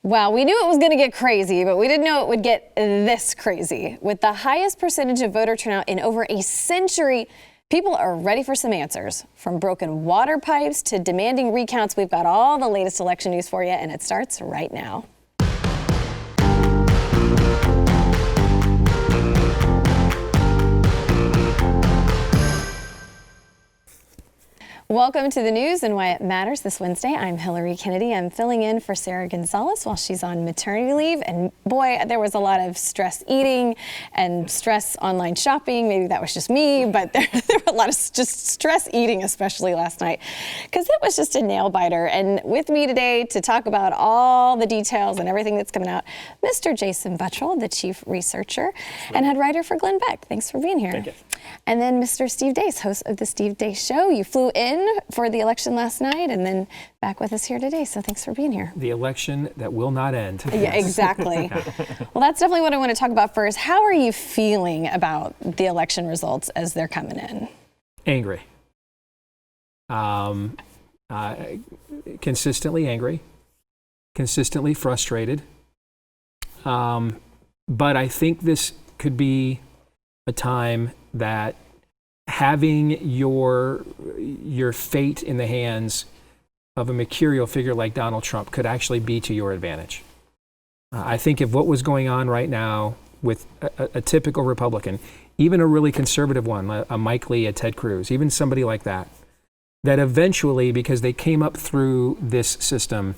Well, we knew it was going to get crazy, but we didn't know it would get this crazy. With the highest percentage of voter turnout in over a century, people are ready for some answers. From broken water pipes to demanding recounts, we've got all the latest election news for you, and it starts right now. Welcome to the news and why it matters this Wednesday. I'm Hillary Kennedy. I'm filling in for Sarah Gonzalez while she's on maternity leave. And boy, there was a lot of stress eating and stress online shopping. Maybe that was just me, but there were a lot of just stress eating, especially last night, because it was just a nail biter. And with me today to talk about all the details and everything that's coming out, Mr. Jason Buttrell, the chief researcher and head writer for Glenn Beck. Thanks for being here. Thank you. And then Mr. Steve Deace, host of the Steve Deace Show. You flew in for the election last night and then back with us here today. So thanks for being here. The election that will not end. Yeah, exactly. Well, that's definitely what I want to talk about first. How are you feeling about the election results as they're coming in? Angry. Consistently angry. Consistently frustrated. But I think this could be a time that having your fate in the hands of a mercurial figure like Donald Trump could actually be to your advantage. I think if what was going on right now with a typical Republican, even a really conservative one, a Mike Lee, a Ted Cruz, even somebody like that, that eventually, because they came up through this system,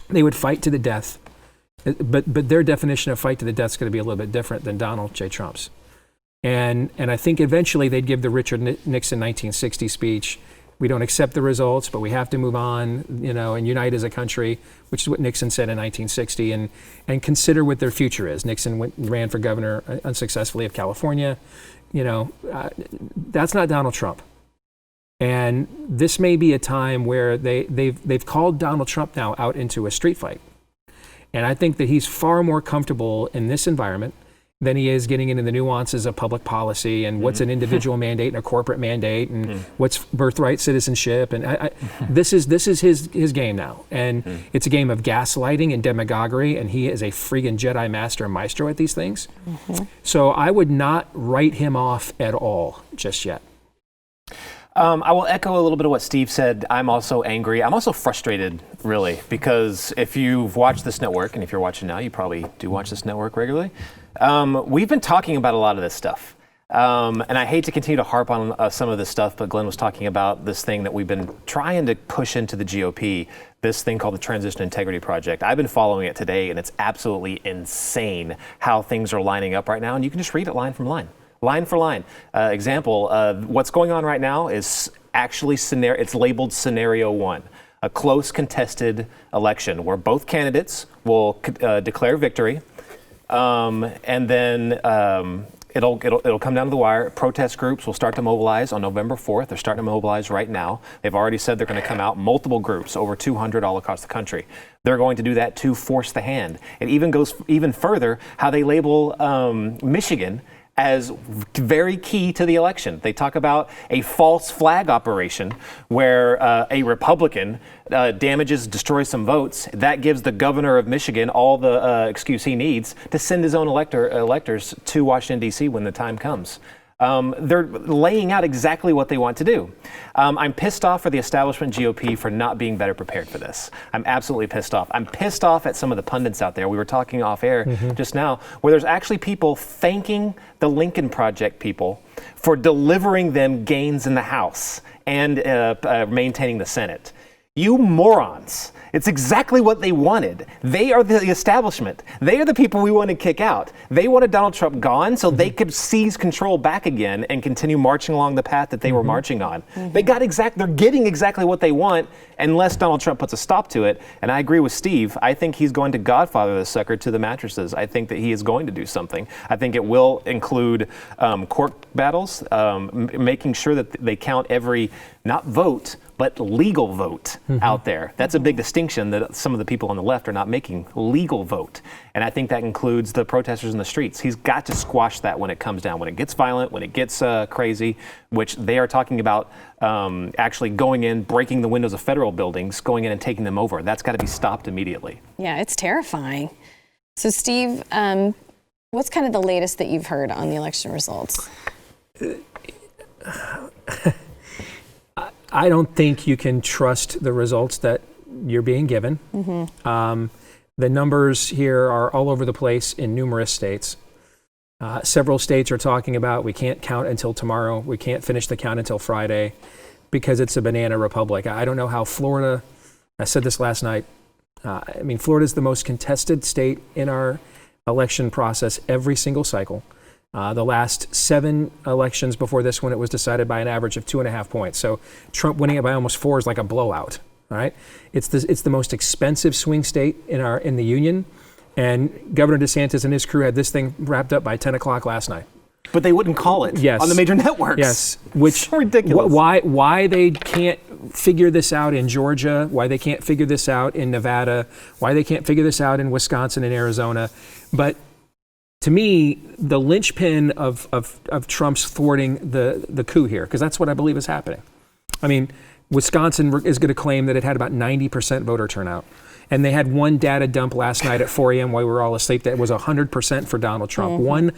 they would fight to the death. But their definition of fight to the death is going to be a little bit different than Donald J. Trump's. And I think eventually they'd give the Richard Nixon 1960 speech. We don't accept the results, but we have to move on, and unite as a country, which is what Nixon said in 1960, and consider what their future is. Nixon ran for governor unsuccessfully of California. That's not Donald Trump. And this may be a time where they've called Donald Trump now out into a street fight. And I think that he's far more comfortable in this environment than he is getting into the nuances of public policy and what's an individual mandate and a corporate mandate and what's birthright citizenship. And this is his game now. And it's a game of gaslighting and demagoguery, and he is a friggin' Jedi master and maestro at these things. So I would not write him off at all just yet. I will echo a little bit of what Steve said. I'm also angry. I'm also frustrated, really, because if you've watched this network, and if you're watching now, you probably do watch this network regularly, we've been talking about a lot of this stuff. And I hate to continue to harp on some of this stuff, but Glenn was talking about this thing that we've been trying to push into the GOP, this thing called the Transition Integrity Project. I've been following it today, and it's absolutely insane how things are lining up right now, and you can just read it line from line. Line for line. Example, what's going on right now is actually it's labeled Scenario 1, a close contested election where both candidates will declare victory, and then it'll come down to the wire. Protest groups will start to mobilize on November 4th. They're starting to mobilize right now. They've already said they're going to come out, multiple groups, over 200 all across the country. They're going to do that to force the hand. It even goes even further how they label Michigan as very key to the election. They talk about a false flag operation where a Republican destroys some votes. That gives the governor of Michigan all the excuse he needs to send his own electors to Washington, D.C. when the time comes. They're laying out exactly what they want to do. I'm pissed off for the establishment GOP for not being better prepared for this. I'm absolutely pissed off. I'm pissed off at some of the pundits out there. We were talking off air just now, where there's actually people thanking the Lincoln Project people for delivering them gains in the House and maintaining the Senate. You morons. It's exactly what they wanted. They are the establishment. They are the people we want to kick out. They wanted Donald Trump gone so they could seize control back again and continue marching along the path that they were marching on. They're getting exactly what they want unless Donald Trump puts a stop to it. And I agree with Steve. I think he's going to godfather this sucker to the mattresses. I think that he is going to do something. I think it will include court battles, making sure that they count every, not vote, but legal vote out there. That's a big distinction that some of the people on the left are not making. Legal vote. And I think that includes the protesters in the streets. He's got to squash that when it comes down, when it gets violent, when it gets crazy, which they are talking about actually going in, breaking the windows of federal buildings, going in and taking them over. That's got to be stopped immediately. Yeah, it's terrifying. So, Steve, what's kind of the latest that you've heard on the election results? I don't think you can trust the results that you're being given. The numbers here are all over the place in numerous states. Several states are talking about we can't count until tomorrow. We can't finish the count until Friday because it's a banana republic. I don't know how Florida, I said this last night, Florida is the most contested state in our election process every single cycle. The last 7 elections before this one, it was decided by an average of 2.5 points. So Trump winning it by almost 4 is like a blowout. All right, it's the most expensive swing state in the union, and Governor DeSantis and his crew had this thing wrapped up by 10 o'clock last night. But they wouldn't call it on the major networks. Yes, which so ridiculous. Why they can't figure this out in Georgia? Why they can't figure this out in Nevada? Why they can't figure this out in Wisconsin and Arizona? But to me, the linchpin of Trump's thwarting the coup here, because that's what I believe is happening. I mean, Wisconsin is going to claim that it had about 90% voter turnout. And they had one data dump last night at 4 a.m. while we were all asleep that was 100% for Donald Trump.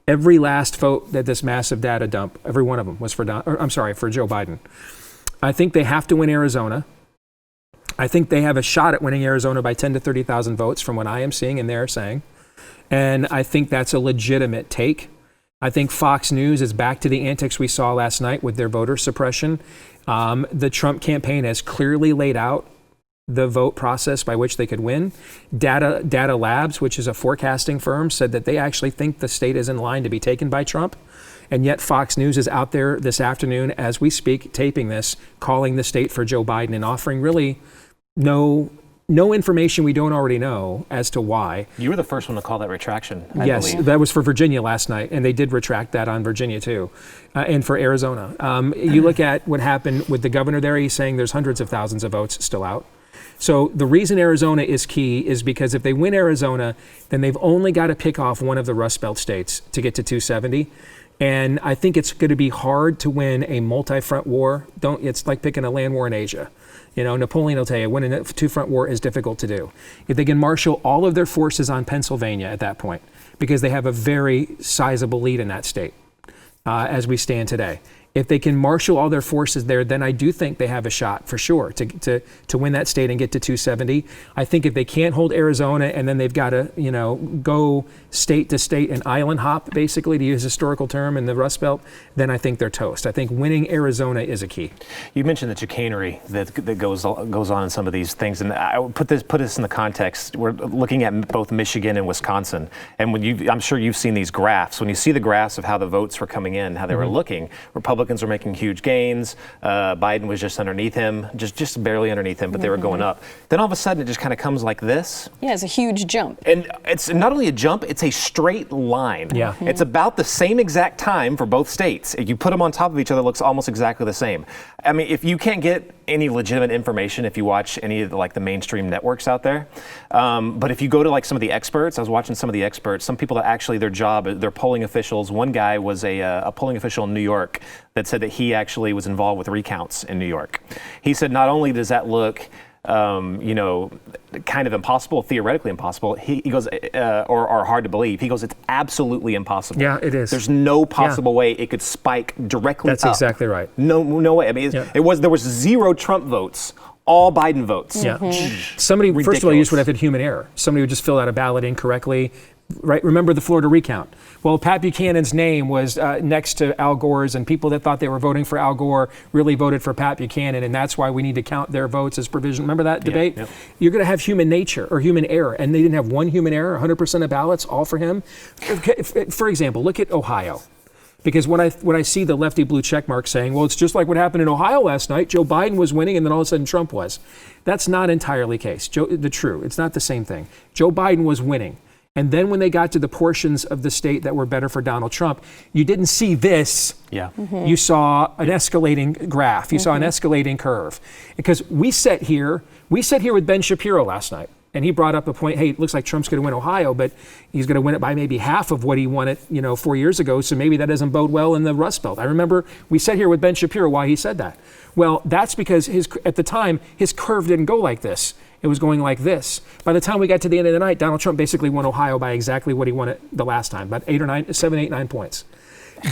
Every last vote that this massive data dump, every one of them was for Joe Biden. I think they have to win Arizona. I think they have a shot at winning Arizona by 10 to 30,000 votes from what I am seeing and they're saying. And I think that's a legitimate take. I think Fox News is back to the antics we saw last night with their voter suppression. The Trump campaign has clearly laid out the vote process by which they could win. Data Labs, which is a forecasting firm, said that they actually think the state is in line to be taken by Trump. And yet Fox News is out there this afternoon as we speak, taping this, calling the state for Joe Biden and offering really no information we don't already know as to why. You were the first one to call that retraction, I Yes, believe. that was for Virginia last night, and they did retract that on Virginia too, and for Arizona. You look at what happened with the governor there, he's saying there's hundreds of thousands of votes still out. So the reason Arizona is key is because if they win Arizona, then they've only got to pick off one of the Rust Belt states to get to 270. And I think it's going to be hard to win a multi-front war. It's like picking a land war in Asia. You know, Napoleon will tell you, winning a two-front war is difficult to do. If they can marshal all of their forces on Pennsylvania at that point, because they have a very sizable lead in that state as we stand today. If they can marshal all their forces there, then I do think they have a shot for sure to win that state and get to 270. I think if they can't hold Arizona and then they've got to, go state to state and island hop, basically, to use a historical term in the Rust Belt, then I think they're toast. I think winning Arizona is a key. You mentioned the chicanery that goes on in some of these things, and I would put this in the context. We're looking at both Michigan and Wisconsin, and I'm sure you've seen these graphs. When you see the graphs of how the votes were coming in, how they were looking, Republicans were making huge gains. Biden was just underneath him, just barely underneath him, but they were going up. Then all of a sudden, it just kind of comes like this. Yeah, it's a huge jump. And it's not only a jump, it's a straight line. Yeah. It's about the same exact time for both states. If you put them on top of each other, it looks almost exactly the same. I mean, if you can't get any legitimate information if you watch any of the mainstream networks out there, but if you go to some of the experts, I was watching some of the experts, some people that actually their job, they're polling officials. One guy was a polling official in New York that said that he actually was involved with recounts in New York. He said not only does that look kind of impossible, theoretically impossible, he goes, or hard to believe. He goes, it's absolutely impossible. Yeah, it is. There's no possible way it could spike directly up. That's exactly right. No way. I mean, there was 0 Trump votes, all Biden votes. Yeah. Somebody, ridiculous. First of all, you just would have had human error. Somebody would just fill out a ballot incorrectly. Right? Remember the Florida recount. Well, Pat Buchanan's name was next to Al Gore's, and people that thought they were voting for Al Gore really voted for Pat Buchanan, and that's why we need to count their votes as provision. Remember that debate? Yeah. You're going to have human nature or human error, and they didn't have one human error, 100% of ballots, all for him. For example, look at Ohio. Because when I see the lefty blue check mark saying, well, it's just like what happened in Ohio last night, Joe Biden was winning and then all of a sudden Trump was. That's not entirely the case. It's not the same thing. Joe Biden was winning. And then when they got to the portions of the state that were better for Donald Trump, you didn't see this. Yeah. You saw an escalating graph. You saw an escalating curve. Because we sat here with Ben Shapiro last night, and he brought up a point, hey, it looks like Trump's going to win Ohio, but he's going to win it by maybe half of what he won it, 4 years ago, so maybe that doesn't bode well in the Rust Belt. I remember we sat here with Ben Shapiro why he said that. Well, that's because at the time, his curve didn't go like this. It was going like this. By the time we got to the end of the night, Donald Trump basically won Ohio by exactly what he won it the last time, about 7, 8, 9 points.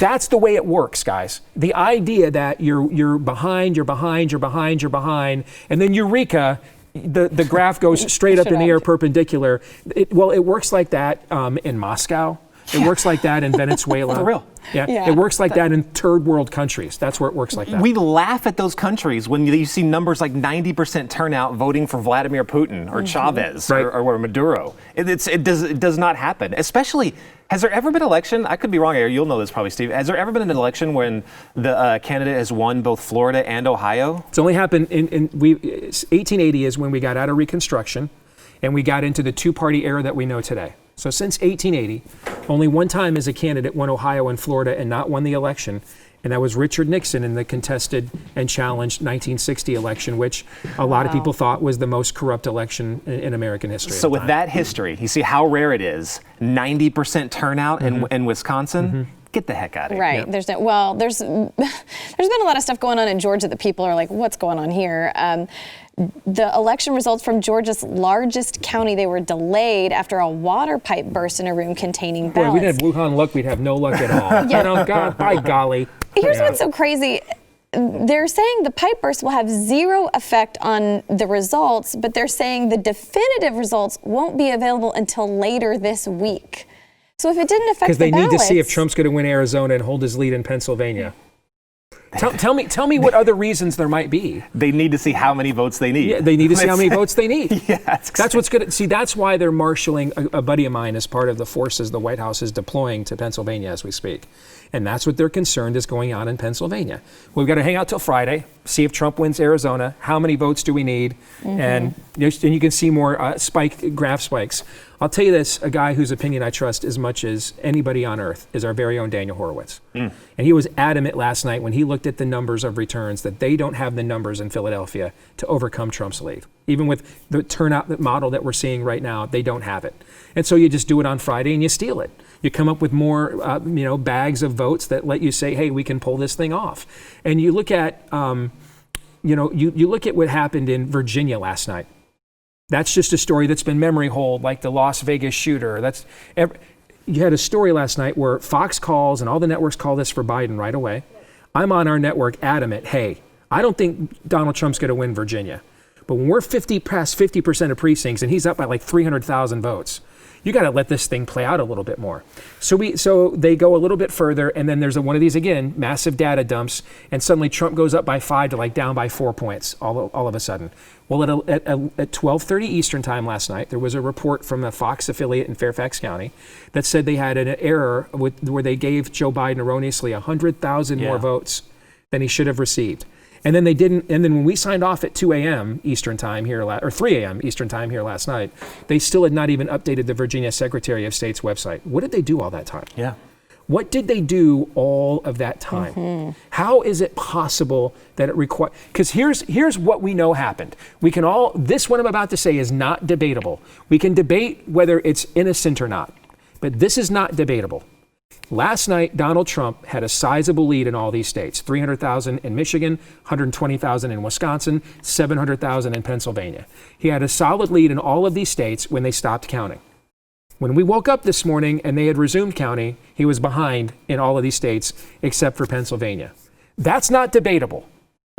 That's the way it works, guys. The idea that you're behind, and then eureka, the graph goes straight up in the air perpendicular. It works like that in Moscow. It works like that in Venezuela. For real. Yeah. It works like that in third world countries. That's where it works like that. We laugh at those countries when you see numbers like 90% turnout voting for Vladimir Putin or Chavez or Maduro. It does not happen. Especially, has there ever been an election? I could be wrong here. You'll know this probably, Steve. Has there ever been an election when the candidate has won both Florida and Ohio? It's only happened 1880 is when we got out of Reconstruction, and we got into the two-party era that we know today. So since 1880, only one time has a candidate won Ohio and Florida and not won the election, and that was Richard Nixon in the contested and challenged 1960 election, which a lot of people thought was the most corrupt election in American history. So with that history, you see how rare it is, 90% turnout in Wisconsin? Get the heck out of here. Right. Yep. There's been a lot of stuff going on in Georgia that people are like, what's going on here? The election results from Georgia's largest county, they were delayed after a water pipe burst in a room containing ballots. Boy, we didn't have Wuhan luck, we'd have no luck at all. God, by golly. Here's what's so crazy. They're saying the pipe burst will have zero effect on the results, but they're saying the definitive results won't be available until later this week. So if it didn't affect because the they ballots, need to see if Trump's going to win Arizona and hold his lead in Pennsylvania. Tell me what other reasons there might be. They need to see how many votes they need. Yeah, they need to see how many votes they need. Yeah, that's what's good. See, that's why they're marshaling a buddy of mine as part of the forces the White House is deploying to Pennsylvania as we speak. And that's what they're concerned is going on in Pennsylvania. We've got to hang out till Friday, see if Trump wins Arizona. How many votes do we need? And you can see more graph spikes. I'll tell you this, a guy whose opinion I trust as much as anybody on earth is our very own Daniel Horowitz. And he was adamant last night when he looked at the numbers of returns that they don't have the numbers in Philadelphia to overcome Trump's lead. Even with the turnout model that we're seeing right now, they don't have it. And so you just do it on Friday and you steal it. You come up with more, bags of votes that let you say, hey, we can pull this thing off. And you look at, you look at what happened in Virginia last night. That's just a story that's been memory hold, like the Las Vegas shooter. You had a story last night where Fox calls and all the networks call this for Biden right away. I'm on our network adamant, hey, I don't think Donald Trump's going to win Virginia. But when we're past 50% of precincts and he's up by like 300,000 votes, you got to let this thing play out a little bit more. So they go a little bit further, and then there's one of these, again, massive data dumps, and suddenly Trump goes up by 5 to like down by 4 points all of a sudden. Well, at 12:30 Eastern time last night, there was a report from a Fox affiliate in Fairfax County that said they had an error where they gave Joe Biden erroneously 100,000 more votes than he should have received. And then they didn't. And then when we signed off at 2 a.m. Eastern time here, or 3 a.m. Eastern time here last night, they still had not even updated the Virginia Secretary of State's website. What did they do all that time? Yeah. What did they do all of that time? How is it possible that it requires? Because here's what we know happened. We can all. This what I'm about to say is not debatable. We can debate whether it's innocent or not, but this is not debatable. Last night, Donald Trump had a sizable lead in all these states, 300,000 in Michigan, 120,000 in Wisconsin, 700,000 in Pennsylvania. He had a solid lead in all of these states when they stopped counting. When we woke up this morning and they had resumed counting, he was behind in all of these states except for Pennsylvania. That's not debatable.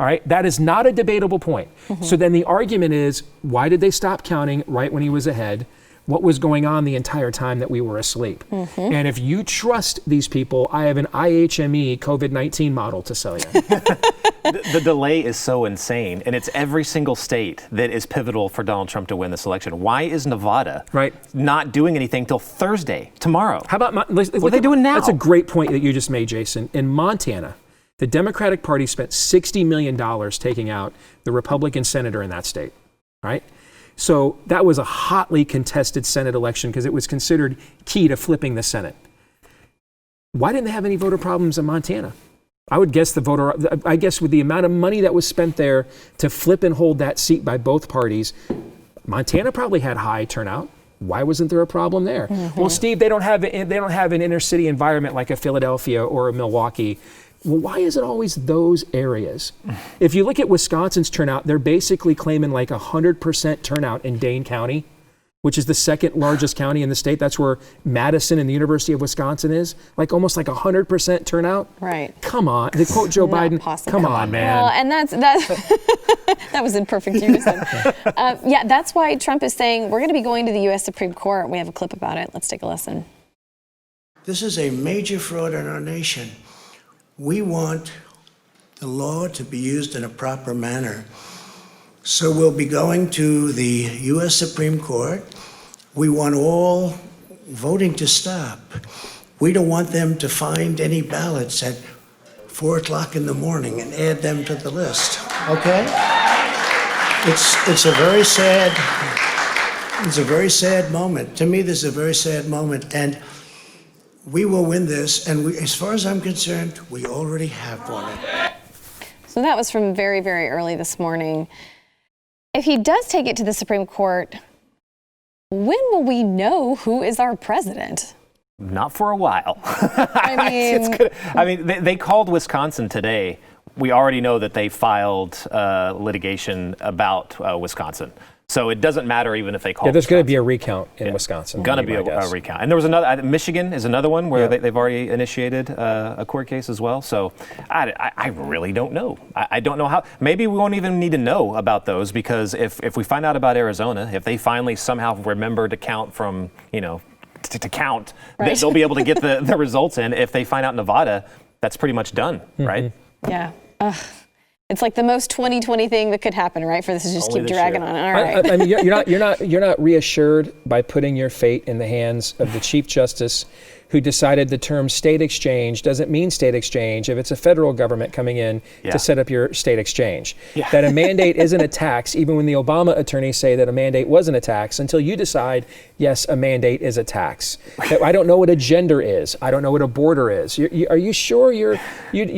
All right, that is not a debatable point. So then the argument is, why did they stop counting right when he was ahead? What was going on the entire time that we were asleep? And if you trust these people, I have an IHME COVID-19 model to sell you. The delay is so insane, and it's every single state that is pivotal for Donald Trump to win this election. Why is Nevada not doing anything till Thursday, tomorrow? How about what are they doing now? That's a great point that you just made, Jason. In Montana, the Democratic Party spent $60 million taking out the Republican senator in that state, right? So that was a hotly contested Senate election because it was considered key to flipping the Senate. Why didn't they have any voter problems in Montana? I would guess I guess with the amount of money that was spent there to flip and hold that seat by both parties, Montana probably had high turnout. Why wasn't there a problem there? Mm-hmm. Well, Steve, they don't have an inner city environment like a Philadelphia or a Milwaukee. Well, why is it always those areas? If you look at Wisconsin's turnout, they're basically claiming like 100% turnout in Dane County, which is the second largest county in the state. That's where Madison and the University of Wisconsin is. Like almost like 100% turnout. Right. Come on. To quote Joe Biden, possible. Come on, man. Well, and that that was in perfect unison. Yeah, that's why Trump is saying we're going to be going to the U.S. Supreme Court. We have a clip about it. Let's take a listen. This is a major fraud in our nation. We want the law to be used in a proper manner. So we'll be going to the U.S. Supreme Court. We want all voting to stop. We don't want them to find any ballots at 4 o'clock in the morning and add them to the list, okay? It's a very sad moment. To me, this is a very sad moment, and we will win this, and as far as I'm concerned, we already have won it. So that was from very, very early this morning. If he does take it to the Supreme Court, when will we know who is our president? Not for a while. I mean, they called Wisconsin today. We already know that they filed litigation about Wisconsin. So it doesn't matter even if they call. Yeah, there's going to be a recount in Wisconsin. Going to be a recount. And there was another, Michigan is another one where they've already initiated a court case as well. So I really don't know. I don't know how. Maybe we won't even need to know about those because if we find out about Arizona, if they finally somehow remember to count from, to count, right, they'll be able to get the results in. If they find out Nevada, that's pretty much done, right? Yeah. It's like the most 2020 thing that could happen, right? For this to just keep dragging on. All right. I mean, you're not reassured by putting your fate in the hands of the Chief Justice, who decided the term state exchange doesn't mean state exchange if it's a federal government coming in to set up your state exchange. Yeah. That a mandate isn't a tax, even when the Obama attorneys say that a mandate wasn't a tax, until you decide, yes, a mandate is a tax. That I don't know what a gender is. I don't know what a border is. Are you sure you're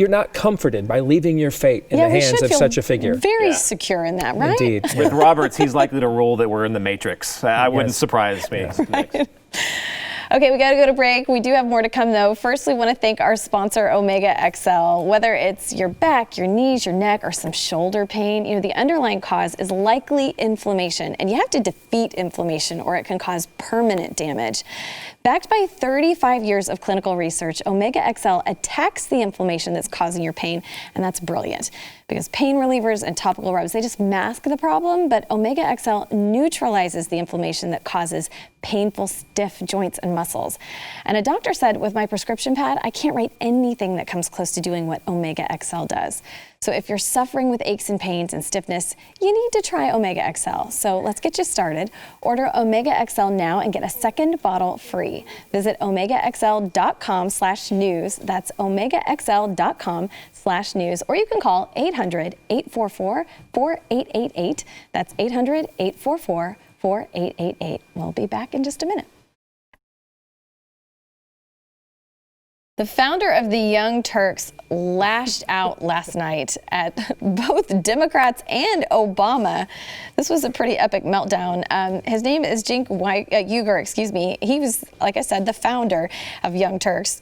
not comforted by leaving your fate in the hands of such a figure? Very secure in that, right? Indeed. With Roberts, he's likely to rule that we're in the Matrix. I wouldn't surprise me. Right. Okay, we got to go to break. We do have more to come, though. First, we want to thank our sponsor, Omega XL. Whether it's your back, your knees, your neck, or some shoulder pain, the underlying cause is likely inflammation, and you have to defeat inflammation or it can cause permanent damage. Backed by 35 years of clinical research, Omega XL attacks the inflammation that's causing your pain, and that's brilliant because pain relievers and topical rubs, they just mask the problem, but Omega XL neutralizes the inflammation that causes painful, stiff joints and muscles. And a doctor said, with my prescription pad, I can't write anything that comes close to doing what Omega XL does. So if you're suffering with aches and pains and stiffness, you need to try Omega XL. So let's get you started. Order Omega XL now and get a second bottle free. Visit omegaxl.com/news. That's omegaxl.com/news. Or you can call 800-844-4888. That's 800-844-4888. We'll be back in just a minute. The founder of the Young Turks lashed out last night at both Democrats and Obama. This was a pretty epic meltdown. His name is Cenk Uygur, He was, like I said, the founder of Young Turks.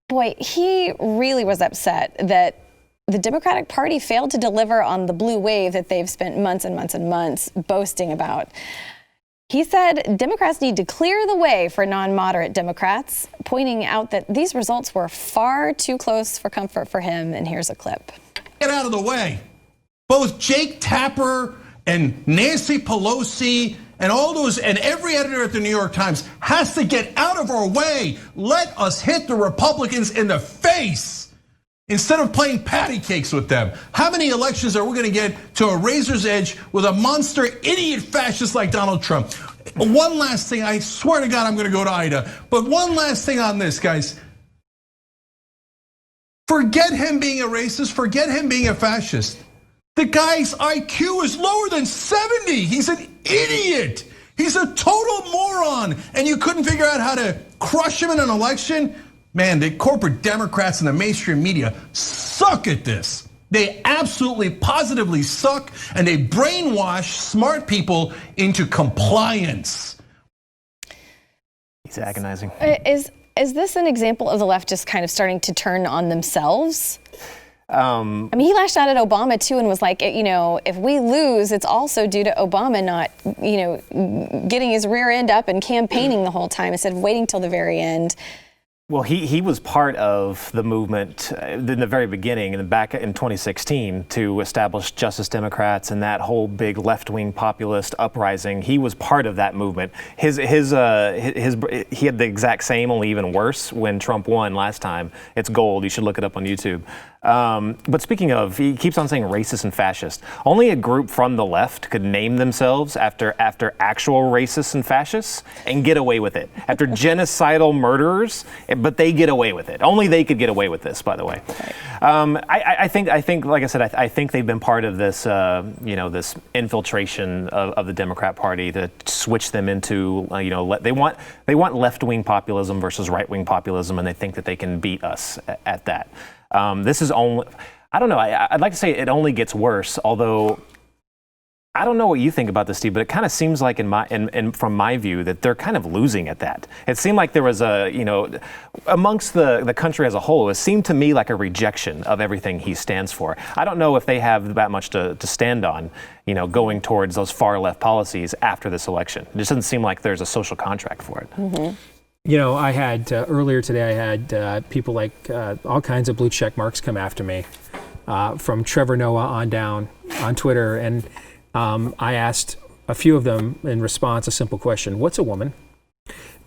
Boy, he really was upset that the Democratic Party failed to deliver on the blue wave that they've spent months and months and months boasting about. He said Democrats need to clear the way for non-moderate Democrats, pointing out that these results were far too close for comfort for him. And here's a clip. Get out of the way. Both Jake Tapper and Nancy Pelosi and all those and every editor at the New York Times has to get out of our way. Let us hit the Republicans in the face instead of playing patty cakes with them. How many elections are we going to get to a razor's edge with a monster idiot fascist like Donald Trump? One last thing, I swear to God I'm going to go to Ida, but one last thing on this, guys. Forget him being a racist, forget him being a fascist. The guy's IQ is lower than 70. He's an idiot. He's a total moron. And you couldn't figure out how to crush him in an election? Man, the corporate Democrats and the mainstream media suck at this. They absolutely, positively suck, and they brainwash smart people into compliance. He's agonizing. Is this an example of the left just kind of starting to turn on themselves? I mean, he lashed out at Obama too and was like, if we lose, it's also due to Obama not, getting his rear end up and campaigning the whole time instead of waiting till the very end. Well, he was part of the movement in the very beginning, and back in 2016, to establish Justice Democrats and that whole big left-wing populist uprising. He was part of that movement. He had the exact same, only even worse, when Trump won last time. It's gold. You should look it up on YouTube. But speaking of, he keeps on saying racist and fascist. Only a group from the left could name themselves after actual racists and fascists and get away with it. After genocidal murderers, but they get away with it. Only they could get away with this, by the way. I think, like I said, I think they've been part of this, this infiltration of the Democrat Party to switch them into, they want left-wing populism versus right-wing populism, and they think that they can beat us at that. This is only, I don't know, I'd like to say it only gets worse, although I don't know what you think about this, Steve, but it kind of seems like from my view that they're kind of losing at that. It seemed like there was amongst the country as a whole, it seemed to me like a rejection of everything he stands for. I don't know if they have that much to stand on, going towards those far left policies after this election. It just doesn't seem like there's a social contract for it. Mm-hmm. I had earlier today, I had people like all kinds of blue check marks come after me, from Trevor Noah on down on Twitter. And I asked a few of them in response a simple question: what's a woman?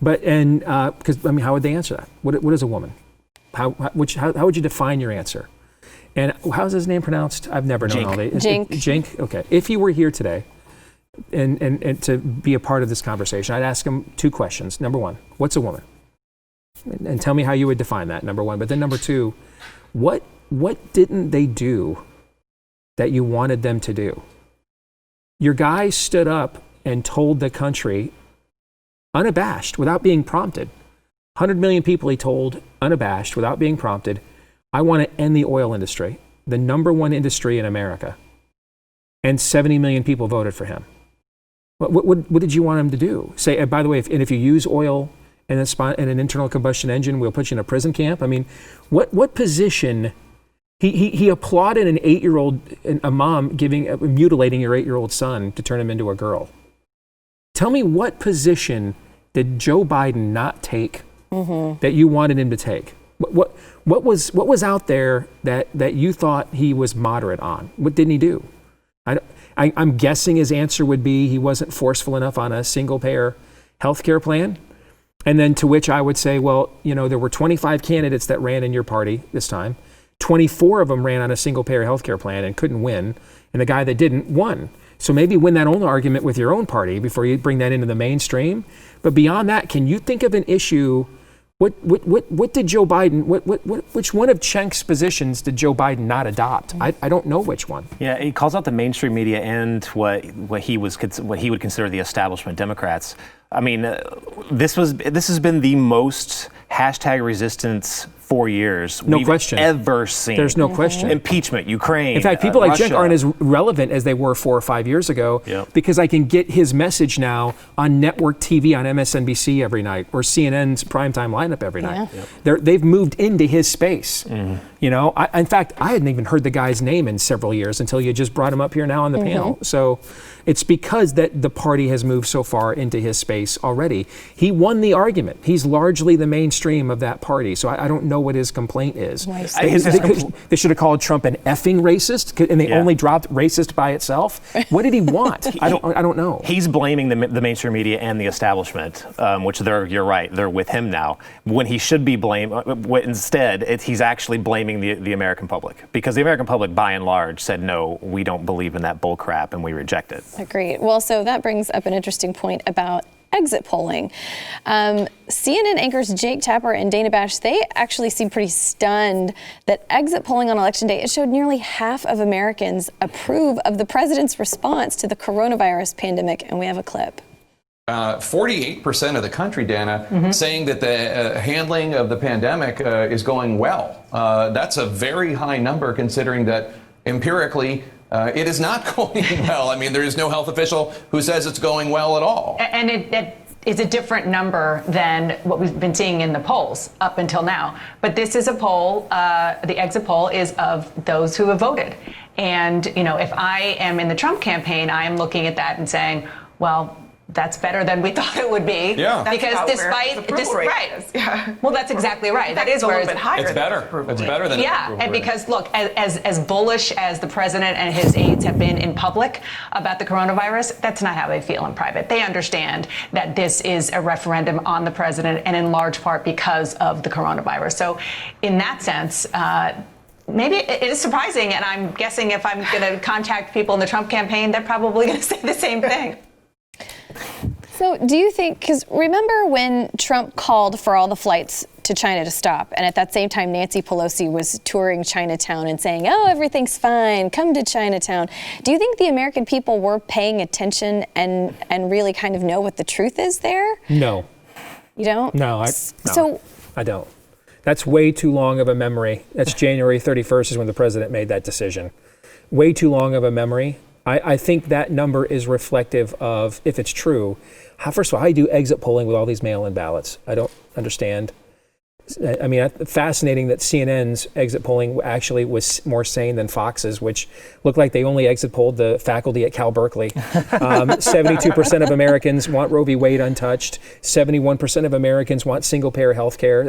Because how would they answer that? What is a woman? How would you define your answer? And how's his name pronounced? I've never known all day. Jink. Jink. Okay. If he were here today, and to be a part of this conversation, I'd ask him two questions. Number one, what's a woman? And tell me how you would define that, number one. But then number two, what didn't they do that you wanted them to do? Your guy stood up and told the country, unabashed, without being prompted. 100 million people he told, unabashed, without being prompted, I want to end the oil industry, the number one industry in America. And 70 million people voted for him. What did you want him to do? Say, by the way, if you use oil in an internal combustion engine, we'll put you in a prison camp? I mean, what position? He applauded an 8-year-old, a mom mutilating your 8-year-old son to turn him into a girl. Tell me, what position did Joe Biden not take that you wanted him to take? What was out there that you thought he was moderate on? What didn't he do? I'm guessing his answer would be he wasn't forceful enough on a single-payer health care plan. And then to which I would say, well, there were 25 candidates that ran in your party this time. 24 of them ran on a single-payer health care plan and couldn't win. And the guy that didn't won. So maybe win that own argument with your own party before you bring that into the mainstream. But beyond that, can you think of an issue? What did Joe Biden? Which one of Cenk's positions did Joe Biden not adopt? I don't know which one. Yeah, he calls out the mainstream media and what he would consider the establishment Democrats. I mean, this has been the most hashtag resistance 4 years no we've question. Ever seen. There's no question. Impeachment, Ukraine. In fact, people like Russia. Cenk aren't as relevant as they were 4 or 5 years ago because I can get his message now on network TV on MSNBC every night or CNN's primetime lineup every night. They've moved into his space. In fact, I hadn't even heard the guy's name in several years until you just brought him up here now on the panel. So it's because that the party has moved so far into his space already. He won the argument. He's largely the mainstream of that party. So I don't know what his complaint is. They should have called Trump an effing racist, and they only dropped racist by itself. What did he want? I don't know. He's blaming the mainstream media and the establishment, which you're right, they're with him now. When he should be blamed, instead, he's actually blaming the American public, because the American public, by and large, said no, we don't believe in that bull crap, and we reject it. Agreed. Well, so that brings up an interesting point about exit polling. CNN anchors Jake Tapper and Dana Bash, they actually seem pretty stunned that exit polling on Election Day, it showed nearly half of Americans approve of the president's response to the coronavirus pandemic. And we have a clip. 48% of the country, Dana, saying that the handling of the pandemic is going well. That's a very high number considering that empirically it is not going well. I mean, there is no health official who says it's going well at all. And it is a different number than what we've been seeing in the polls up until now. But this is a poll, the exit poll is of those who have voted. And, you know, if I am in the Trump campaign, I am looking at that and saying, well, that's better than we thought it would be. Yeah. Because well, that's exactly right. That is a little bit higher. It's better. It's better than and because look, as bullish as the president and his aides have been in public about the coronavirus, that's not how they feel in private. They understand that this is a referendum on the president, and in large part because of the coronavirus. So, in that sense. Maybe it is surprising, and I'm guessing if I'm going to contact people in the Trump campaign, they're probably going to say the same thing. So do you think, because remember when Trump called for all the flights to China to stop, and at that same time Nancy Pelosi was touring Chinatown and saying, oh, everything's fine, come to Chinatown. Do you think the American people were paying attention and really kind of know what the truth is there? No. You don't? No, So I don't. That's way too long of a memory. That's January 31st is when the president made that decision. Way too long of a memory. I think that number is reflective of, if it's true, first of all, how do you do exit polling with all these mail-in ballots? I don't understand. I mean, fascinating that CNN's exit polling actually was more sane than Fox's, which looked like they only exit polled the faculty at Cal Berkeley. 72% of Americans want Roe v. Wade untouched. 71% of Americans want single-payer health care.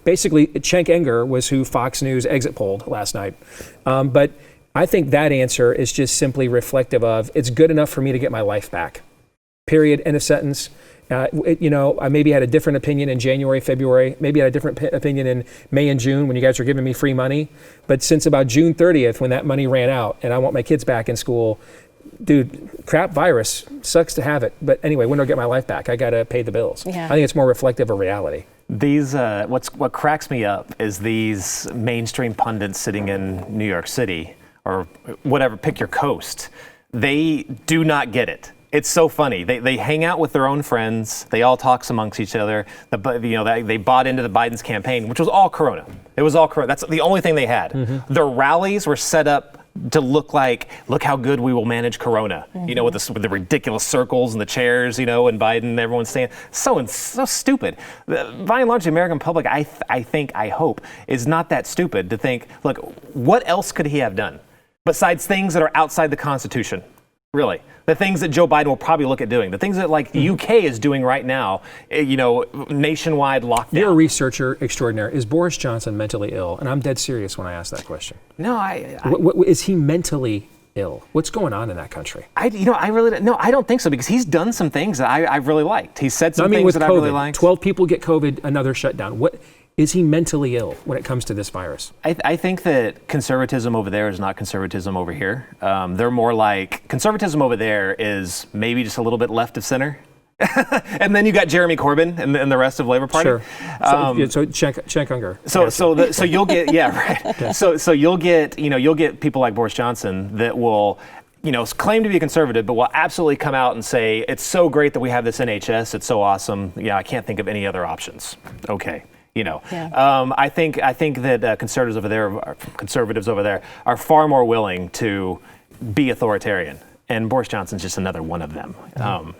Basically, Cenk Unger was who Fox News exit polled last night. But I think that answer is just simply reflective of it's good enough for me to get my life back. Period. End of sentence. I maybe had a different opinion in January, February. Maybe I had a different opinion in May and June when you guys were giving me free money. But since about June 30th, when that money ran out and I want my kids back in school, dude, crap virus. Sucks to have it. But anyway, when do I get my life back? I got to pay the bills. Yeah. I think it's more reflective of reality. These what cracks me up is these mainstream pundits sitting in New York City or whatever, pick your coast. They do not get it. It's so funny. They hang out with their own friends. They all talk amongst each other. They bought into the Biden's campaign, which was all Corona. It was all Corona. That's the only thing they had. Mm-hmm. Their rallies were set up to look how good we will manage Corona. Mm-hmm. You know, with the ridiculous circles and the chairs. You know, and Biden and everyone's saying so stupid. By and large, the American public, I hope, is not that stupid to think, look, what else could he have done besides things that are outside the Constitution? Really, the things that Joe Biden will probably look at doing, the things that the UK is doing right now, nationwide lockdown. You're a researcher extraordinaire. Is Boris Johnson mentally ill? And I'm dead serious when I ask that question. No, is he mentally ill? What's going on in that country? I don't think so, because he's done some things that I've really liked. He said some things that I really liked. 12 people get COVID, another shutdown. What? Is he mentally ill when it comes to this virus? I think that conservatism over there is not conservatism over here. They're more like, conservatism over there is maybe just a little bit left of center. And then you got Jeremy Corbyn and the rest of Labour Party. Sure. So Cenk Unger. So you'll get right. So you'll get people like Boris Johnson that will claim to be a conservative, but will absolutely come out and say it's so great that we have this NHS. It's so awesome. Yeah, I can't think of any other options. Okay. Yeah. I think that conservatives over there are far more willing to be authoritarian, and Boris Johnson's just another one of them.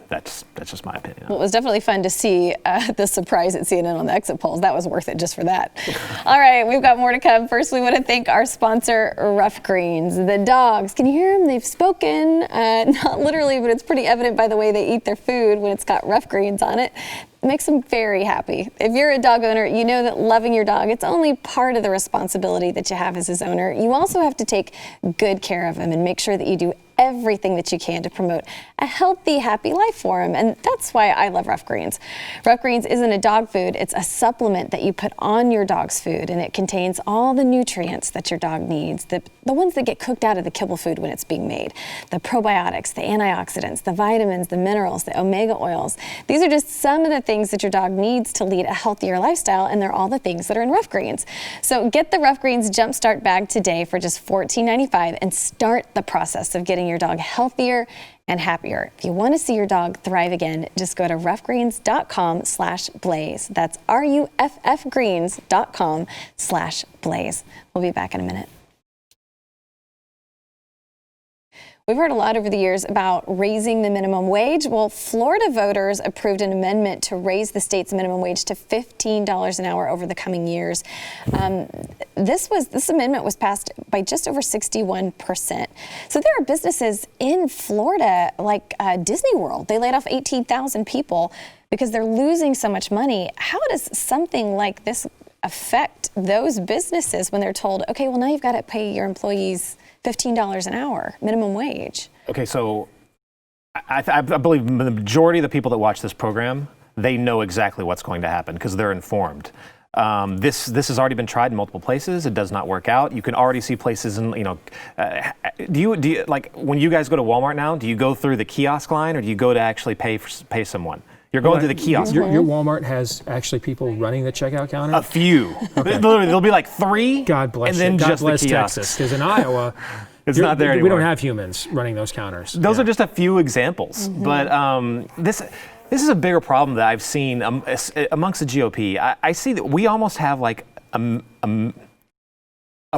That's just my opinion. Well, it was definitely fun to see the surprise at CNN on the exit polls. That was worth it just for that. All right, we've got more to come. First, we want to thank our sponsor, Rough Greens. The dogs, can you hear them? They've spoken, not literally, but it's pretty evident by the way they eat their food when it's got rough greens on it. It makes them very happy. If you're a dog owner, you know that loving your dog, it's only part of the responsibility that you have as his owner. You also have to take good care of him and make sure that you do everything that you can to promote a healthy, happy life for them. And that's why I love Rough Greens. Rough Greens isn't a dog food. It's a supplement that you put on your dog's food, and it contains all the nutrients that your dog needs, the ones that get cooked out of the kibble food when it's being made, the probiotics, the antioxidants, the vitamins, the minerals, the omega oils. These are just some of the things that your dog needs to lead a healthier lifestyle, and they're all the things that are in Rough Greens. So get the Rough Greens Jumpstart bag today for just $14.95 and start the process of getting your dog healthier and happier. If you want to see your dog thrive again, just go to roughgreens.com/blaze. That's ruffgreens.com/blaze. We'll be back in a minute. We've heard a lot over the years about raising the minimum wage. Well, Florida voters approved an amendment to raise the state's minimum wage to $15 an hour over the coming years. This amendment was passed by just over 61%. So there are businesses in Florida like Disney World. They laid off 18,000 people because they're losing so much money. How does something like this affect those businesses when they're told, okay, well, now you've got to pay your employees $15 an hour, minimum wage? Okay, so I believe the majority of the people that watch this program, they know exactly what's going to happen because they're informed. This has already been tried in multiple places. It does not work out. You can already see places in, do you like when you guys go to Walmart now, do you go through the kiosk line or do you go to actually pay someone? You're going through the kiosk. Your Walmart has actually people running the checkout counter? A few. Okay. Literally, there'll be like 3. God bless and then God just bless the kiosks. Texas. Because in Iowa, it's not there anymore. We don't have humans running those counters. Those are just a few examples. But this is a bigger problem that I've seen amongst the GOP. I see that we almost have like a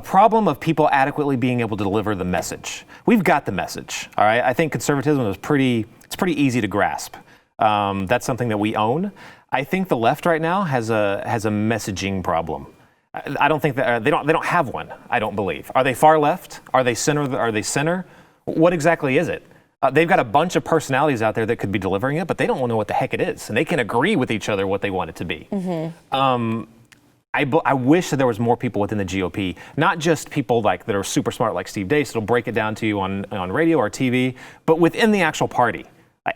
problem of people adequately being able to deliver the message. We've got the message, all right? I think conservatism is pretty easy to grasp. That's something that we own. I think the left right now has a messaging problem. I don't think that they don't have one. I don't believe. Are they far left? Are they center? Are they center? What exactly is it? They've got a bunch of personalities out there that could be delivering it, but they don't know what the heck it is, and they can agree with each other what they want it to be. I wish that there was more people within the GOP, not just people like that are super smart like Steve Deace that'll break it down to you on radio or TV, but within the actual party.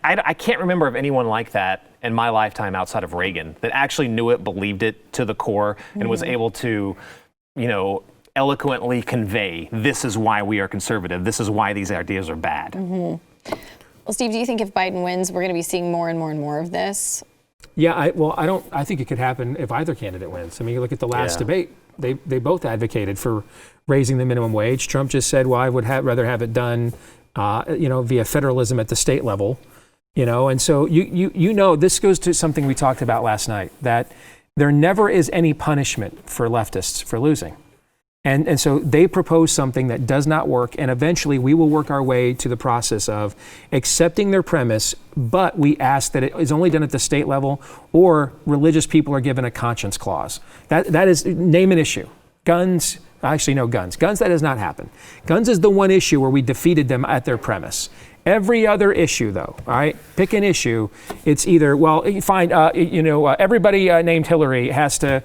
I can't remember of anyone like that in my lifetime outside of Reagan that actually knew it, believed it to the core, and was able to, eloquently convey, this is why we are conservative, this is why these ideas are bad. Well, Steve, do you think if Biden wins, we're going to be seeing more and more and more of this? Yeah, I think it could happen if either candidate wins. I mean, you look at the last debate, they both advocated for raising the minimum wage. Trump just said, well, I would rather have it done, via federalism at the state level. And so this goes to something we talked about last night, that there never is any punishment for leftists for losing. And so they propose something that does not work, and eventually we will work our way to the process of accepting their premise, but we ask that it is only done at the state level, or religious people are given a conscience clause. That is, name an issue. Guns, actually no, guns. Guns, that does not happen. Guns is the one issue where we defeated them at their premise. Every other issue, though, all right, pick an issue. It's either, fine, everybody named Hillary has to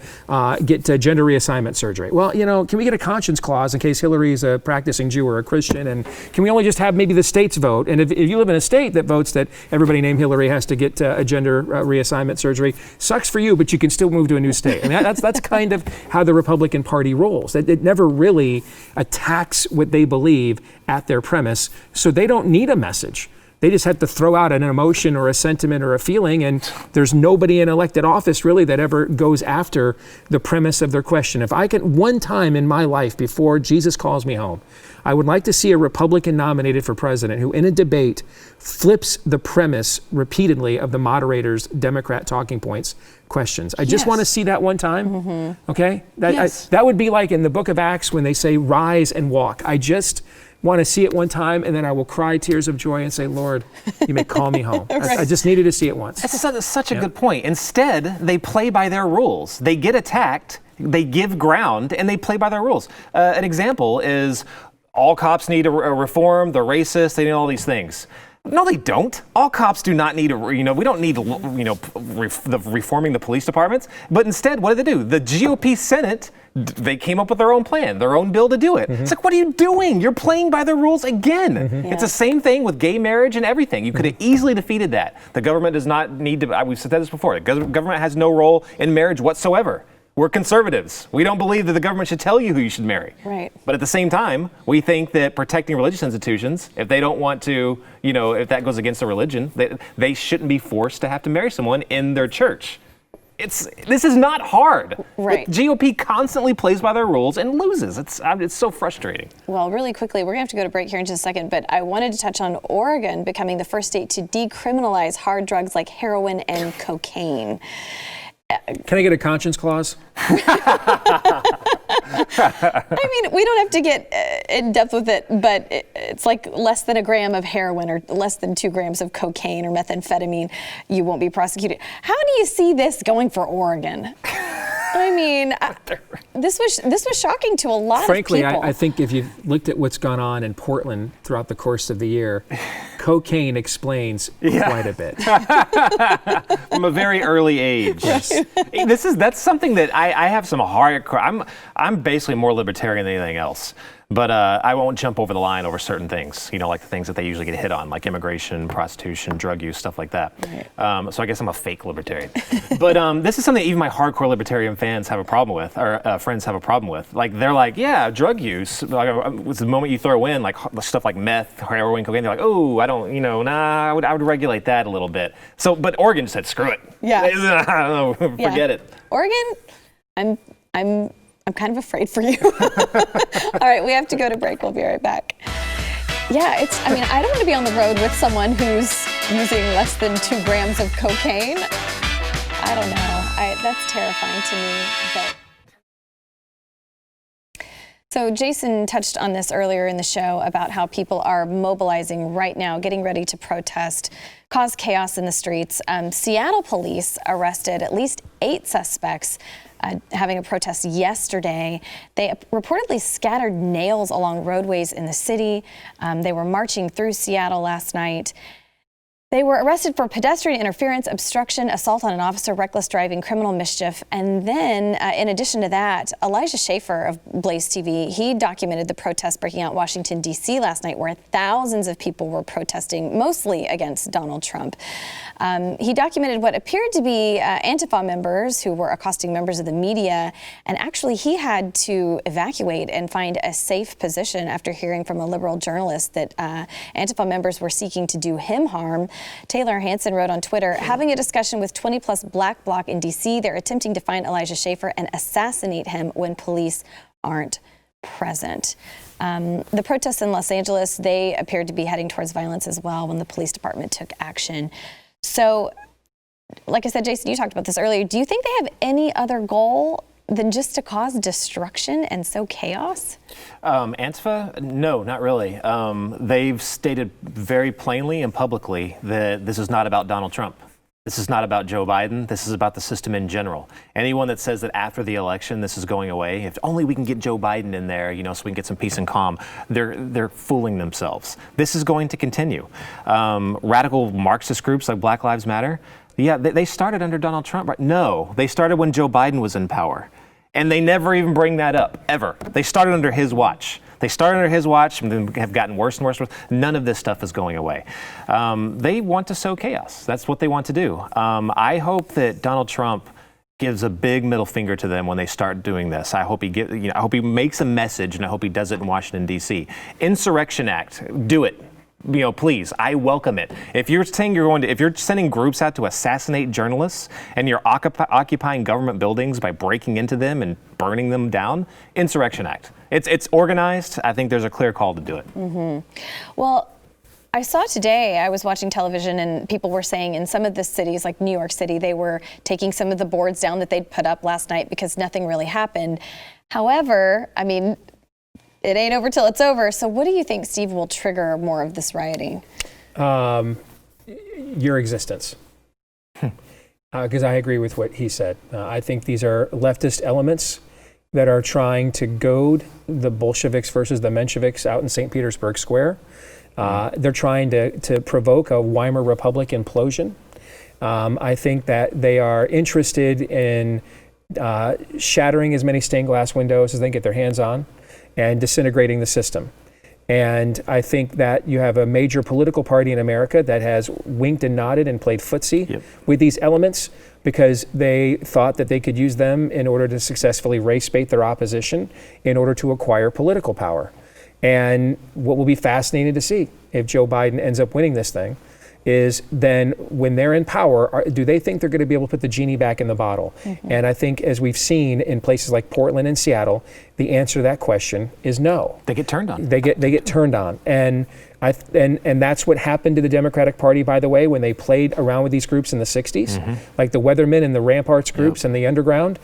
get gender reassignment surgery. Well, can we get a conscience clause in case Hillary is a practicing Jew or a Christian? And can we only just have maybe the states vote? And if you live in a state that votes that everybody named Hillary has to get a gender reassignment surgery, sucks for you, but you can still move to a new state. I mean, that's kind of how the Republican Party rolls. It never really attacks what they believe at their premise, so they don't need a message. They just have to throw out an emotion or a sentiment or a feeling, and there's nobody in elected office really that ever goes after the premise of their question. If I can, one time in my life before Jesus calls me home, I would like to see a Republican nominated for president who in a debate flips the premise repeatedly of the moderator's Democrat talking points questions. I just want to see that one time, okay? That would be like in the book of Acts when they say rise and walk. I just want to see it one time, and then I will cry tears of joy and say, Lord, you may call me home. I just needed to see it once. That's such a good point. Instead, they play by their rules. They get attacked, they give ground, and they play by their rules. An example is all cops need a reform, they're racist, they need all these things. No, they don't. All cops do not need we don't need, reforming the police departments. But instead, what do? The GOP Senate they came up with their own plan, their own bill to do it. It's like, what are you doing? You're playing by the rules again. It's the same thing with gay marriage and everything. You could have easily defeated that. The government does not need to, we've said this before, the government has no role in marriage whatsoever. We're conservatives. We don't believe that the government should tell you who you should marry. Right. But at the same time, we think that protecting religious institutions, if they don't want to, if that goes against their religion, they shouldn't be forced to have to marry someone in their church. This is not hard. Right. The GOP constantly plays by their rules and loses. It's so frustrating. Well, really quickly, we're going to have to go to break here in just a second, but I wanted to touch on Oregon becoming the first state to decriminalize hard drugs like heroin and cocaine. Can I get a conscience clause? I mean, we don't have to get in depth with it, but it's like less than a gram of heroin or less than 2 grams of cocaine or methamphetamine, you won't be prosecuted. How do you see this going for Oregon? I mean, this was shocking to a lot Frankly, of people. I think if you've looked at what's gone on in Portland throughout the course of the year, cocaine explains quite a bit. From a very early age. Yes. That's something that I have some hardcore. I'm basically more libertarian than anything else. But I won't jump over the line over certain things, like the things that they usually get hit on, like immigration, prostitution, drug use, stuff like that. Right. So I guess I'm a fake libertarian. But this is something even my hardcore libertarian fans have a problem with, or friends have a problem with. Like, they're like, yeah, drug use. Like, the moment you throw in like stuff like meth, heroin, cocaine, they're like, oh, I don't, I would regulate that a little bit. So, but Oregon said, screw it. Yeah. I don't know, forget it. Oregon, I'm kind of afraid for you. All right, we have to go to break. We'll be right back. Yeah, I don't want to be on the road with someone who's using less than 2 grams of cocaine. I don't know. That's terrifying to me. So Jason touched on this earlier in the show about how people are mobilizing right now, getting ready to protest, cause chaos in the streets. Seattle police arrested at least 8 suspects having a protest yesterday. They reportedly scattered nails along roadways in the city. They were marching through Seattle last night. They were arrested for pedestrian interference, obstruction, assault on an officer, reckless driving, criminal mischief. And then, in addition to that, Elijah Schaefer of BlazeTV, he documented the protest breaking out in Washington, D.C. last night, where thousands of people were protesting, mostly against Donald Trump. He documented what appeared to be Antifa members who were accosting members of the media. And actually, he had to evacuate and find a safe position after hearing from a liberal journalist that Antifa members were seeking to do him harm. Taylor Hansen wrote on Twitter, having a discussion with 20-plus Black Bloc in D.C., they're attempting to find Elijah Schaefer and assassinate him when police aren't present. The protests in Los Angeles, they appeared to be heading towards violence as well when the police department took action. So, like I said, Jason, you talked about this earlier. Do you think they have any other goal than just to cause destruction and sow chaos? Antifa? No, not really. They've stated very plainly and publicly that this is not about Donald Trump. This is not about Joe Biden. This is about the system in general. Anyone that says that after the election this is going away, if only we can get Joe Biden in there, so we can get some peace and calm, they're fooling themselves. This is going to continue. Radical Marxist groups like Black Lives Matter, they started under Donald Trump, right? No, they started when Joe Biden was in power. And they never even bring that up, ever. They started under his watch. They started under his watch and then have gotten worse and worse. None of this stuff is going away. They want to sow chaos. That's what they want to do. I hope that Donald Trump gives a big middle finger to them when they start doing this. I hope I hope he makes a message, and I hope he does it in Washington, D.C. Insurrection Act, do it. Please, I welcome it. If you're saying if you're sending groups out to assassinate journalists and you're occupying government buildings by breaking into them and burning them down, Insurrection Act. It's organized. I think there's a clear call to do it. Mm-hmm. Well, I saw today, I was watching television and people were saying in some of the cities like New York City, they were taking some of the boards down that they'd put up last night because nothing really happened. However, it ain't over till it's over. So what do you think, Steve, will trigger more of this rioting? Your existence. Because I agree with what he said. I think these are leftist elements that are trying to goad the Bolsheviks versus the Mensheviks out in St. Petersburg Square. They're trying to provoke a Weimar Republic implosion. I think that they are interested in shattering as many stained glass windows as they can get their hands on, and disintegrating the system. And I think that you have a major political party in America that has winked and nodded and played footsie with these elements because they thought that they could use them in order to successfully race bait their opposition in order to acquire political power. And what will be fascinating to see if Joe Biden ends up winning this thing is then when they're in power, do they think they're going to be able to put the genie back in the bottle? And I think, as we've seen in places like Portland and Seattle, the answer to that question is no. They get turned on. They get turned on. And that's what happened to the Democratic Party, by the way, when they played around with these groups in the 60s, like the Weathermen and the Ramparts groups and the Underground.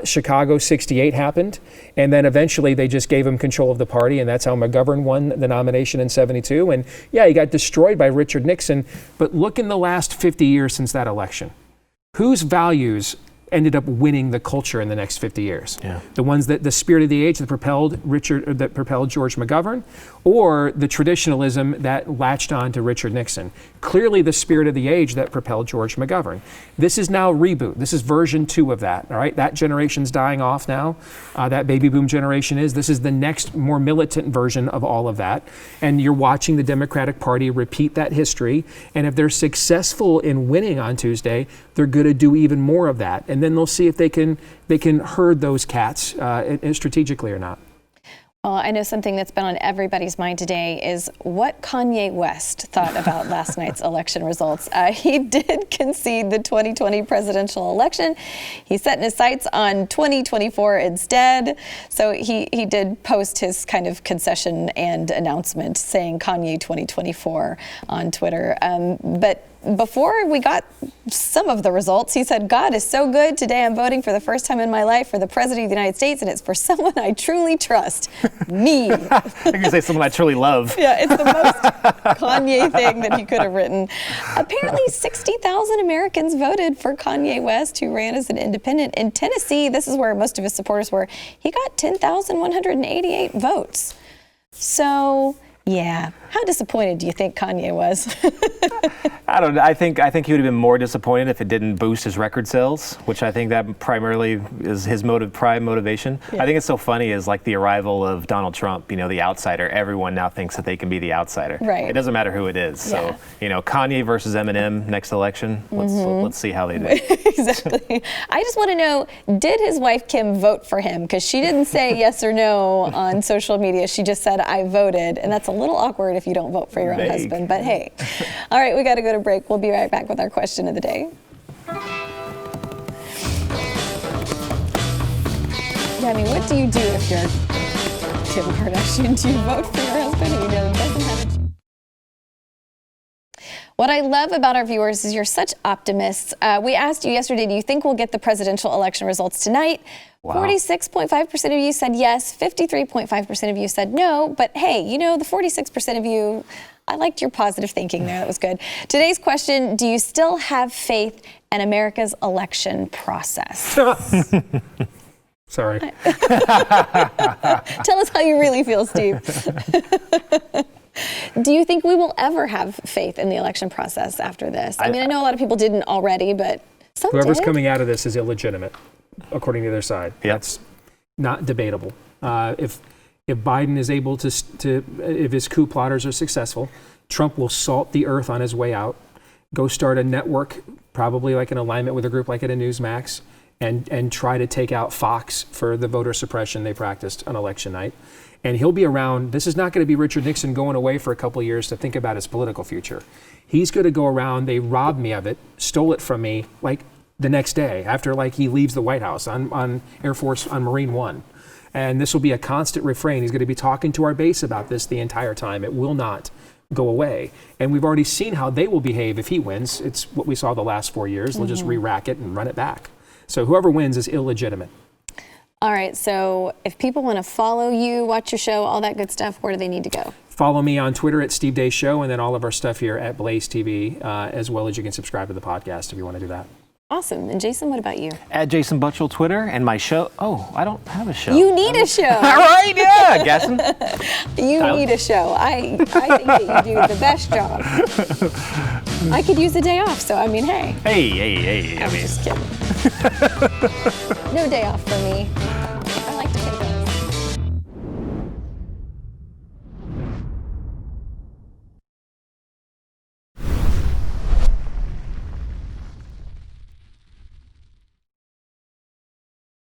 Chicago 68 happened, and then eventually they just gave him control of the party, and that's how McGovern won the nomination in 72. And yeah, he got destroyed by Richard Nixon, but look in the last 50 years since that election. Whose values ended up winning the culture in the next 50 years? The ones that the spirit of the age that propelled George McGovern, or the traditionalism that latched on to Richard Nixon? Clearly the spirit of the age that propelled George McGovern. This is now reboot. This is version 2 of that, all right? That generation's dying off now. That baby boom generation is. This is the next more militant version of all of that. And you're watching the Democratic Party repeat that history. And if they're successful in winning on Tuesday, they're going to do even more of that. And then they'll see if they can herd those cats strategically or not. Well, I know something that's been on everybody's mind today is what Kanye West thought about last night's election results. He did concede the 2020 presidential election. He's setting his sights on 2024 instead. So he did post his kind of concession and announcement saying Kanye 2024 on Twitter. But before we got some of the results, he said, "God is so good. Today I'm voting for the first time in my life for the President of the United States, and it's for someone I truly trust, me." I can say someone I truly love. Yeah, it's the most Kanye thing that he could have written. Apparently 60,000 Americans voted for Kanye West, who ran as an independent. In Tennessee, this is where most of his supporters were, he got 10,188 votes. So, yeah. How disappointed do you think Kanye was? I don't know. I think he would have been more disappointed if it didn't boost his record sales, which I think that primarily is his prime motivation. Yeah. I think it's so funny is like the arrival of Donald Trump, the outsider. Everyone now thinks that they can be the outsider. Right. It doesn't matter who it is. Yeah. So, Kanye versus Eminem next election. Let's see how they do. Exactly. I just want to know, did his wife Kim vote for him? Because she didn't say yes or no on social media. She just said, "I voted." And that's a little awkward if you don't vote for your own husband. But hey. All right, we got to go to break. We'll be right back with our question of the day. Yeah, I mean, what do you do if you're Kim Kardashian? Do you vote for your husband who doesn't have a... What I love about our viewers is you're such optimists. We asked you yesterday, do you think we'll get the presidential election results tonight? Wow. 46.5% of you said yes, 53.5% of you said no, but hey, the 46% of you, I liked your positive thinking there. That was good. Today's question, do you still have faith in America's election process? Sorry. Tell us how you really feel, Steve. Do you think we will ever have faith in the election process after this? I mean, I know a lot of people didn't already, but some whoever's did. coming out of this is illegitimate, according to their side. Yep. That's not debatable. If Biden is able to, if his coup plotters are successful, Trump will salt the earth on his way out, go start a network, probably like in alignment with a group like at a Newsmax, and try to take out Fox for the voter suppression they practiced on election night. And he'll be around. This is not going to be Richard Nixon going away for a couple of years to think about his political future. He's going to go around, they robbed me of it, stole it from me, like the next day after he leaves the White House on Air Force, on Marine One. And this will be a constant refrain. He's going to be talking to our base about this the entire time. It will not go away. And we've already seen how they will behave if he wins. It's what we saw the last 4 years. They'll just re-rack it and run it back. So whoever wins is illegitimate. All right, so if people want to follow you, watch your show, all that good stuff, where do they need to go? Follow me on Twitter at Steve Day Show, and then all of our stuff here at BlazeTV, as well as you can subscribe to the podcast if you want to do that. Awesome. And Jason, what about you? At Jason Butchell Twitter, and my show. Oh, I don't have a show. You need a show. All right, yeah, guessing. You need a show. I think that you do the best job. I could use a day off, so I mean, hey. Hey. I'm just kidding.